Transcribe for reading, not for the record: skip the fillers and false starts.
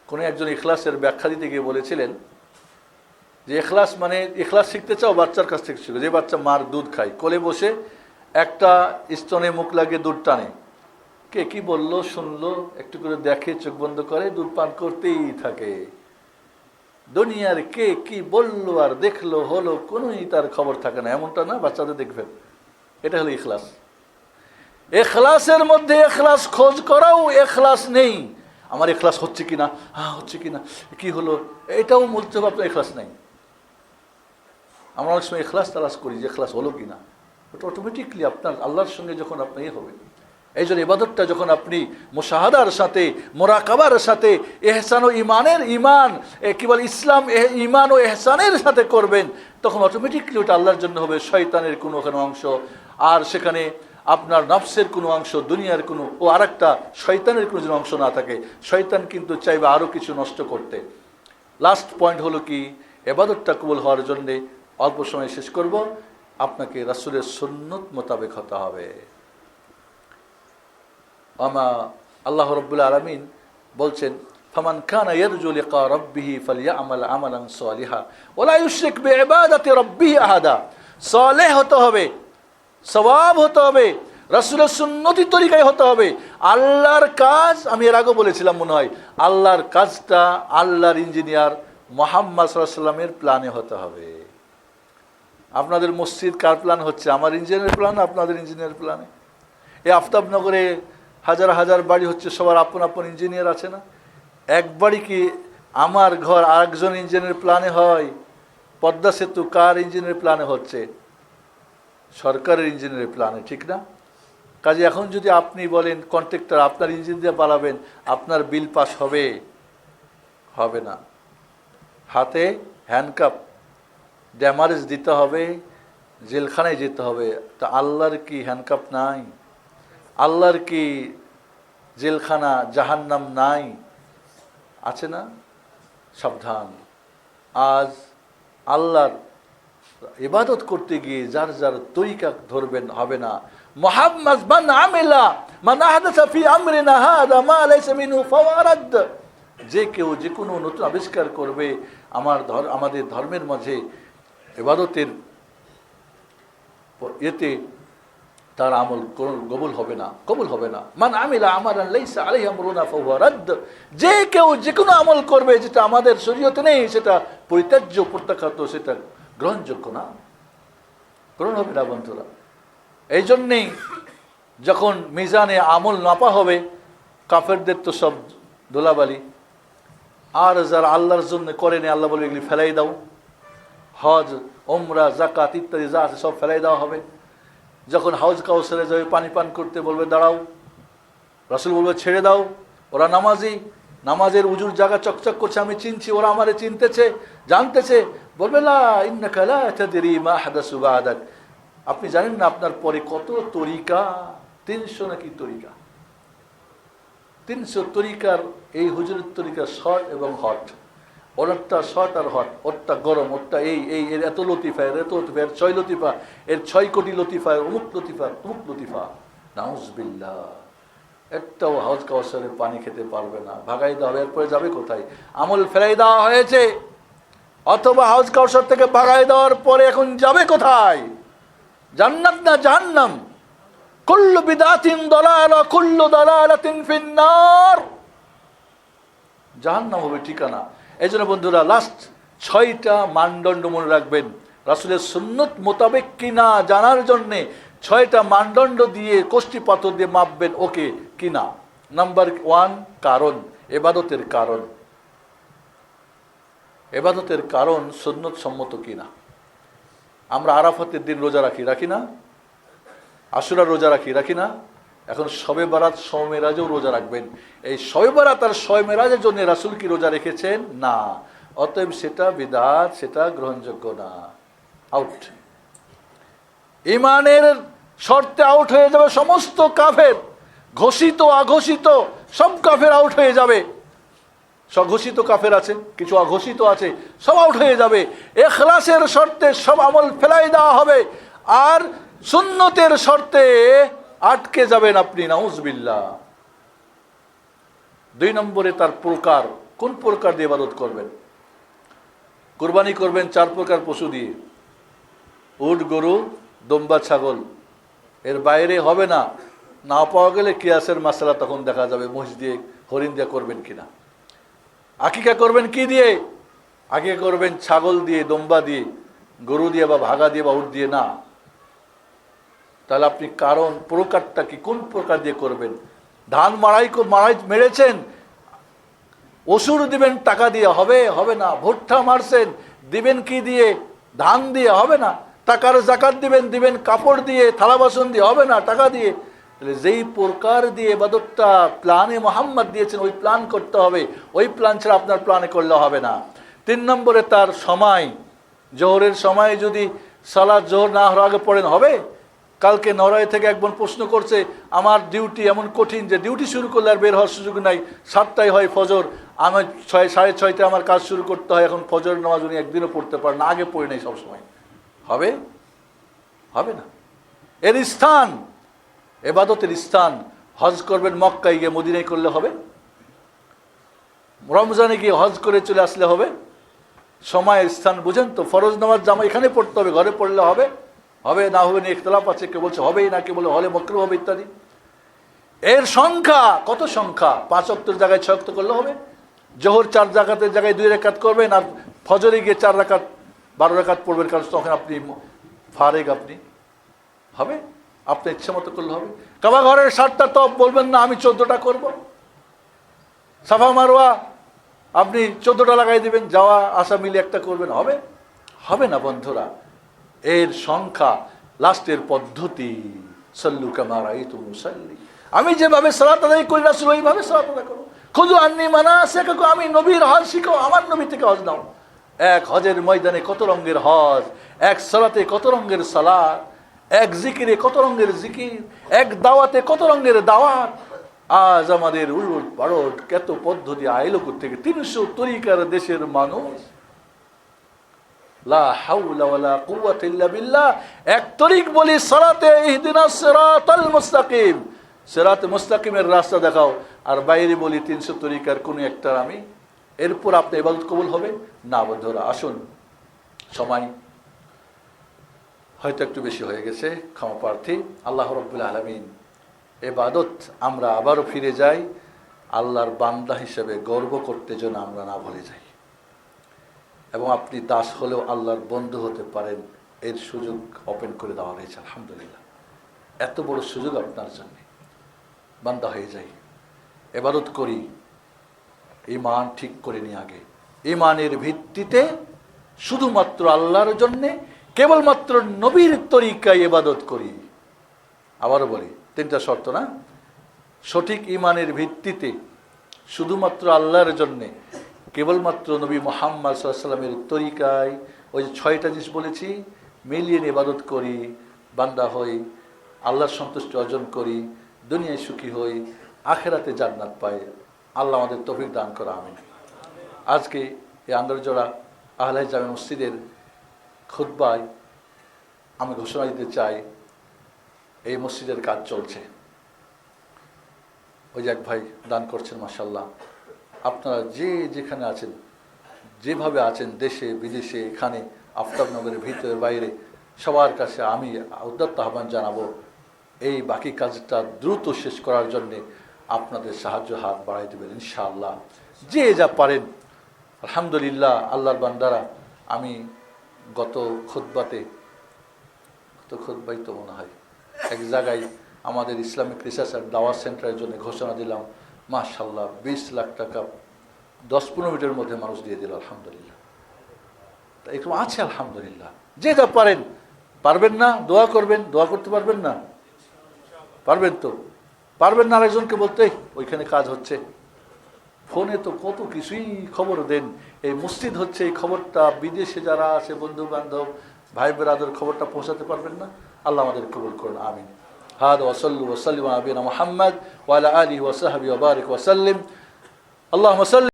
কোনো একজন ইখলাসের ব্যাখ্যা দিতে গিয়ে বলেছিলেন যে ইখলাস মানে, ইখলাস শিখতে চাও বাচ্চার কাছ থেকে শিখো। যে বাচ্চা মার দুধ খায়, কোলে বসে একটা স্তনে মুখ লাগিয়ে দুধ টানে, কে কি বলল শুনলো, একটু করে দেখে, চোখ বন্ধ করে, দুধ পান করতেই থাকে। দুনিয়ার কে কি বললো আর দেখলো হলো কোনোই তার খবর থাকে না, এমনটা না, বাচ্চাদের দেখবেন। এটা হলো ইখলাস। এখলাসের মধ্যে এখলাস খোঁজ করাও এখলাস নেই। আমার এখলাস হচ্ছে কিনা, হ্যাঁ হচ্ছে কিনা, কি হলো, এটাও বলতে হবে আপনার এখলাস নেই। আমরা অনেক সময় এখলাস তালাশ করি যে এখলাস হলো কিনা, ওটা অটোমেটিকলি আপনার আল্লাহর সঙ্গে যখন আপনি হবে। এই জন্য ইবাদতটা যখন আপনি মুশাহাদার সাথে, মোরাকাবার সাথে, এহসান ও ইমানের ইমান কি বলে ইসলাম ইমান ও এহসানের সাথে করবেন, তখন অটোমেটিকলি ওটা আল্লাহর জন্য হবে। শয়তানের কোনো ওখানে অংশ আর সেখানে আপনার নফসের কোনো অংশ, দুনিয়ার কোনো ও আরেকটা শয়তানের কোনো যেন অংশ না থাকে। শয়তান কিন্তু চাইবে আরও কিছু নষ্ট করতে। লাস্ট পয়েন্ট হলো কি, ইবাদতটা কবুল হওয়ার জন্যে অল্প সময় শেষ করব, আপনাকে রাসূলের সুন্নত মোতাবেক হতে হবে। আল্লাহ রাব্বুল আলামিন বলছেন, ফামান কানা ইয়ারজু লিকা রাব্বিহি ফালইআমাল আমালান সালিহা ওয়া লা ইউশরিক বিইবাদাতি রাব্বিহি আহাদা। সালেহ হতে হবে, সওয়াব হতে হবে, রাসূলের সুন্নতি তরিকায় হতে হবে। আল্লাহর কাজ, আমি এর আগে বলেছিলাম মনে হয়, আল্লাহর কাজটা আল্লাহর ইঞ্জিনিয়ার মুহাম্মদ সাল্লাল্লাহু আলাইহি ওয়াসাল্লামের প্ল্যানে হতে হবে। আপনাদের মসজিদ কার প্ল্যান হচ্ছে? আমার ইঞ্জিনিয়ার প্ল্যান, আপনাদের ইঞ্জিনিয়ার প্ল্যানে। এই আফতাবনগরে হাজার হাজার বাড়ি হচ্ছে, সবার আপন আপন ইঞ্জিনিয়ার আছে না? এক বাড়ি কি আমার ঘর আরেকজন ইঞ্জিনিয়ার প্ল্যানে হয়? পদ্মা সেতু কার ইঞ্জিনিয়ার প্ল্যানে হচ্ছে? সরকারের ইঞ্জিনিয়ার প্ল্যানে, ঠিক না? কাজে এখন যদি আপনি বলেন কন্ট্রাক্টর আপনার ইঞ্জিন দিয়ে পালাবেন, আপনার বিল পাস হবে? হবে না। হাতে হ্যান্ডকাপ, ড্যামারেজ দিতে হবে, জেলখানায় যেতে হবে। তা আল্লাহর কি হ্যান্ডকাপ নাই? আল্লাহর কি জেলখানা জাহান্নাম নাই? আছে না? সাবধান। আজ আল্লাহর ইবাদত করতে গিয়ে যার যার তরিকা ধরবেন হবে না। মুহাম্মাদ মান আমিলা মান আহদাসা ফি আমরিনা হাযা মা লাইসা মিনহু ফাওয়ারাদ। যে কেউ যে কোনো নতুন আবিষ্কার করবে আমাদের ধর্মের মাঝে ইবাদতের এতে, তার আমল কবুল হবে না, কবুল হবে না। মান আমিলা আমালান লাইসা আলাইহি আমরুনা ফাহুয়া রাদ্দ। যে কেউ যে কোনো আমল করবে যেটা আমাদের শরীয়তে নেই, সেটা পরিত্যাজ্য, প্রত্যাখ্যাত, সেটা গ্রহণযোগ্য না, গ্রহণ হবে না বন্ধুরা। এই জন্যেই যখন মিজানে আমল নাপা হবে, কাফেরদের তো সব দোলাবালি, আর যারা আল্লাহর জন্য করেনি আল্লাহ বলবে এগুলি ফেলাই দাও। হজ, ওমরা, জাকাত ইত্যাদি যা আছে সব ফেলাই দেওয়া হবে। যখন হাউজ কাউসারে যাবে পানি পান করতে বলবে দাঁড়াও, রাসূল বলবে ছেড়ে দাও। ওরা নামাজি, নামাজের উজুর জায়গা চকচক করছে, আমি চিনছি, ওরা আমারে চিনতেছে, জানতেছে, বলবে লা ইন্নাকা লা তাদরি মা হাদাসু বাদাক। আপনি জানেন না আপনার পরে কত তরিকা, 300 নাকি তরিকা, 300 তরিকার এই হুজুরের তরিকা শর্ট এবং হট। ওরটা শর্ট আর হট, ওরটা গরম, ওরটা এর এত লতিফা, এর এত লতিফা, এর 6 লতিফা, এর 6 কোটি লতিফা, অমুক লতিফা, তমুক লতিফা। নাউজুবিল্লাহ। একটাও হাউজ কাউসারে পানি খেতে পারবে না, ভাগাই দেওয়া হবে। এরপরে যাবে কোথায়? আমল ফেরাই দেওয়া হয়েছে, অথবা হাউজ কাউসার থেকে ভাগাই দেওয়ার পরে এখন যাবে কোথায়? জান্নাত না জাহান্নাম? কুল্লু বিদআতিন দালালা কুল্লু দালালাতিন ফিন্নার। জাহান্নাম হবে ঠিকানা। এই জন্য বন্ধুরা, লাস্ট 6টা মানদণ্ড মনে রাখবেন, রাসূলের সুন্নত মোতাবেক কিনা জানার জন্যে 6টা মানদণ্ড দিয়ে কোষ্ঠী পাথর দিয়ে মাপবেন ওকে কিনা। নাম্বার 1, কারণ, ইবাদতের কারণ। ইবাদতের কারণ সুন্নত সম্মত কিনা। আমরা আরাফাতের দিন রোজা রাখি না? আশুরার রোজা রাখি না? এখন শবে বারাত, শবে মেরাজেও রোজা রাখবেন। এই শবে বারাত আর শবে মেরাজের জন্য রাসূল কি রোজা রেখেছেন? না। অতএব সেটা বিদআত, সেটা গ্রহণযোগ্য না, আউট। ইমানের শর্তে আউট হয়ে যাবে সমস্ত কাফের, ঘোষিত অঘোষিত সব কাফের আউট হয়ে যাবে। স্বঘোষিত কাফের আছে, কিছু অঘোষিত আছে, সব আউট হয়ে যাবে। ইখলাসের শর্তে সব আমল ফেলাই দেওয়া হবে, আর সুন্নতের শর্তে আটকে যাবেন আপনি, নাউজুবিল্লাহ। 2 নম্বরে তার প্রকার, কোন প্রকার দিয়ে ইবাদত করবেন? কুরবানি করবেন 4 প্রকার পশু দিয়ে, উট, গরু, দম্বা, ছাগল। এর বাইরে হবে না। না পাওয়া গেলে কিয়াসের মাসলা তখন দেখা যাবে, মহিষ দিয়ে, হরিণ দিয়ে করবেন কিনা। আকিকা করবেন কি দিয়ে? আকিকা করবেন ছাগল দিয়ে, দম্বা দিয়ে, গরু দিয়ে বা ভাগা দিয়ে বা উট দিয়ে না। তাহলে আপনি কারণ প্রকারটা কি, কোন প্রকার দিয়ে করবেন? ধান মাড়াই মেরেছেন, অসুর দিবেন টাকা দিয়ে, হবে? হবে না। ভুট্টা মারছেন, দিবেন কি দিয়ে? ধান দিয়ে, হবে না। টাকার জাকাত দিবেন কাপড় দিয়ে, থালা বাসন দিয়ে, হবে না, টাকা দিয়ে। তাহলে যেই প্রকার দিয়ে ইবাদতটা প্ল্যানে মোহাম্মদ দিয়েছেন ওই প্ল্যান করতে হবে। ওই প্ল্যান ছাড়া আপনার প্ল্যানে করলে হবে না। 3 নম্বরে তার সময়, জোহরের সময় যদি সালাত জোহর না হওয়ার আগে পড়েন হবে? কালকে নরওয়ে থেকে একজন প্রশ্ন করছে, আমার ডিউটি এমন কঠিন যে ডিউটি শুরু করলে আর বের হওয়ার সুযোগ নাই, 7টায় হয় ফজর, আমি 6:30 আমার কাজ শুরু করতে হয়, এখন ফজর নামাজ উনি একদিনও পড়তে পারেন না, আগে পড়ে নেই সবসময়। হবে? হবে না। এর স্থান, এবাদতের স্থান, হজ করবেন মক্কায় গিয়ে, মদিনায় করলে হবে? রমজানে গিয়ে হজ করে চলে আসলে হবে? সময়ের স্থান বুঝেন তো। ফরজ নামাজ জামা এখানে পড়তে হবে, ঘরে পড়লে হবে? হবে না হবে না ইখতিলাফ আছে, কেউ বলছে হবেই না, কেউ বলে হলে মাকরুহ হবে ইত্যাদি। এর সংখ্যা কত? সংখ্যা 5 ওয়াক্তের জায়গায় 6 ওয়াক্ত করলে হবে? জোহর 4 রাকাতের জায়গায় 2 রাকাত করবেন, আর ফজরে গিয়ে 4 রাকাত 12 রাকাত পড়বেন, কারণ তখন আপনি ফারেগ। আপনি হবে? আপনার ইচ্ছে মতো করলে হবে। কাবা ঘরের 7টা তপ বলবেন না আমি 14টা করব। সাফা মারওয়া আপনি 14টা লাগাই দিবেন, যাওয়া আসা মিলে একটা করবেন, হবে? হবে না বন্ধুরা। এর সংখ্যা, লাস্টের পদ্ধতি, সাল্লু কামা রাআইতুমুনি উসাল্লি, আমি যেভাবে সালাত আদায় করি রাসূল ওইভাবে সালাত আদায় করো। খুযু আন্নী মানাসিকাকুম, আমি নবীর হজ শিখো, আমার নবী থেকে হজ নাও। এক হজের ময়দানে কত রঙের হজ, এক সালাতে কত রঙের সালাত, এক জিকিরে কত রঙের জিকির, এক দাওয়াতে কত রঙের দাওয়াত। আজ আমাদের উলট পালট কত পদ্ধতি আইলো থেকে, 300 তরিকার দেশের মানুষ। লা হাওলা ওয়ালা কুওয়াতা ইল্লা বিল্লাহ। এক তরিক বলি সালাতে, ইহদিনাস সিরাতাল মুস্তাকিম, সিরাতে মুস্তাকিমের রাস্তা দেখাও, আর বাইরে বলি 300 তরিকার কোন একটা আমি। এরপর আপনি ইবাদত কবুল হবে না বন্ধুরা। আসুন, সময় হয়তো একটু বেশি হয়ে গেছে, ক্ষমা প্রার্থী। আল্লাহ রাব্বুল আলামিন, ইবাদত আমরা আবারও ফিরে যাই, আল্লাহর বান্দা হিসেবে গর্ব করতে যেন আমরা না ভুলে যাই, এবং আপনি দাস হলেও আল্লাহর বন্ধু হতে পারেন, এর সুযোগ ওপেন করে দেওয়া হয়েছে। আলহামদুলিল্লাহ, এত বড় সুযোগ আপনার জন্য। বান্দা হয়ে যাই, ইবাদত করি, ঈমান ঠিক করে নিয়ে আগে, ঈমানের ভিত্তিতে শুধুমাত্র আল্লাহর জন্যে, কেবলমাত্র নবীর তরিকায় ইবাদত করি। আবারও বলি, 3টা শর্ত না? সঠিক ঈমানের ভিত্তিতে শুধুমাত্র আল্লাহর জন্যে, কেবলমাত্র নবী মুহাম্মদ সাল্লাল্লাহু আলাইহি ওয়াসাল্লামের তরিকায়, ওই যে 6টা জিনিস বলেছি, মিলিয়ে ইবাদত করি, বান্দা হই, আল্লাহর সন্তুষ্টি অর্জন করি, দুনিয়ায় সুখী হই, আখেরাতে জান্নাত পাই। আল্লাহ আমাদের তৌফিক দান করা, আমিন। আজকে এই আন্দরজোড়া আহলে জামে মসজিদের খুতবায় আমি ঘোষণা দিতে চাই, এই মসজিদের কাজ চলছে। ওই যে এক ভাই দান করছেন, মাশাআল্লাহ। আপনারা যে যেখানে আছেন, যেভাবে আছেন, দেশে বিদেশে, এখানে আফতাবনগরের ভিতরে বাইরে, সবার কাছে আমি উদাত্ত আহ্বান জানাবো, এই বাকি কাজটা দ্রুত শেষ করার জন্যে আপনাদের সাহায্য হাত বাড়াই দেবেন ইনশাআল্লাহ, যে যা পারেন। আলহামদুলিল্লাহ, আল্লাহর বান্দারা, আমি গত খুতবাতে, খুতবাই তো মনে হয় এক জায়গায় আমাদের ইসলামিক রিসার্চ অ্যান্ড দাওয়াত সেন্টারের জন্য ঘোষণা দিলাম, মাশাআল্লাহ 20 লাখ টাকা 10-15 মিনিটের মধ্যে মানুষ দিয়ে দিল। আলহামদুলিল্লাহ, একটু আছে আলহামদুলিল্লাহ। যে যা পারেন, পারবেন না দোয়া করবেন, দোয়া করতে পারবেন না, পারবেন তো, পারবেন না আরেকজনকে বলতে ওইখানে কাজ হচ্ছে, ফোনে তো কত কিছুই খবর দেন, এই মসজিদ হচ্ছে, এই খবরটা বিদেশে যারা আছে বন্ধু বান্ধব ভাই বেরাদের খবরটা পৌঁছাতে পারবেন না। আল্লাহ আমাদের কবুল করুন, আমিন। হাদা ওয়া সাল্লু ওয়া সাল্লিমু আলা নবিয়িনা মুহাম্মদ ওয়া আলা আলিহি ওয়া সাহবিহি ওয়া বারিক ওয়া সাল্লিম। আল্লাহুম্মা সাল্লি